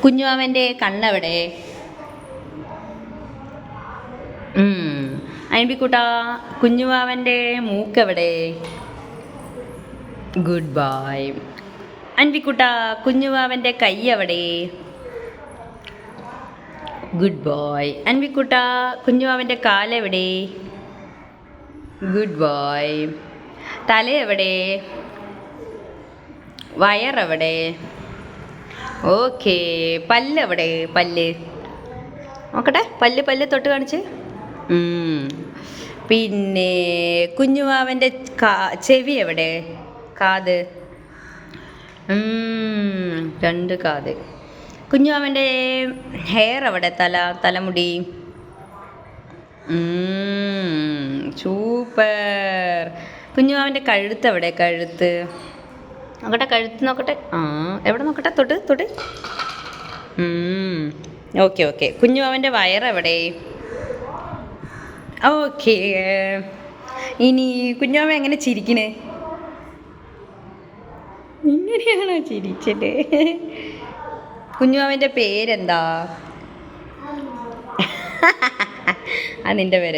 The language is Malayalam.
കുഞ്ഞുവാവൻ്റെ കണ്ണെവിടെ? അയൻപിക്കുട്ടാ, കുഞ്ഞുവാവൻ്റെ മൂക്കെവിടെ? Good boy. അൻപിക്കുട്ടാ, കുഞ്ഞുവാവൻ്റെ കൈ എവിടെ? Good boy. അൻപിക്കുട്ടാ, കുഞ്ഞുവാവൻ്റെ കാലെവിടെ? Good boy. തല എവിടെ? വയറെവിടെ? ഓക്കേ. പല്ലെവിടെ? പല്ല് നോക്കട്ടെ, പല്ല് തൊട്ട് കാണിച്ച്. പിന്നെ കുഞ്ഞുവാവൻ്റെ ചെവി എവിടെ? കാത്. 2 കാത്. കുഞ്ഞുവാവൻ്റെ ഹെയർ എവിടെ? തലമുടി. സൂപ്പർ. കുഞ്ഞുവാവൻ്റെ കഴുത്ത് എവിടെ? കഴുത്ത് നോക്കട്ടെ, കഴുത്ത് നോക്കട്ടെ. എവിടെ നോക്കട്ടെ, തൊട്ട്. ഓക്കെ. കുഞ്ഞുവാവൻ്റെ വയറെവിടെ? ഓക്കെ. ഇനി കുഞ്ഞുവാവ എങ്ങനെ ചിരിക്കണേ? ഇങ്ങനെയാണോ ചിരിച്ചത്? കുഞ്ഞുവാവൻ്റെ പേരെന്താ? അത് നിൻ്റെ പേര്.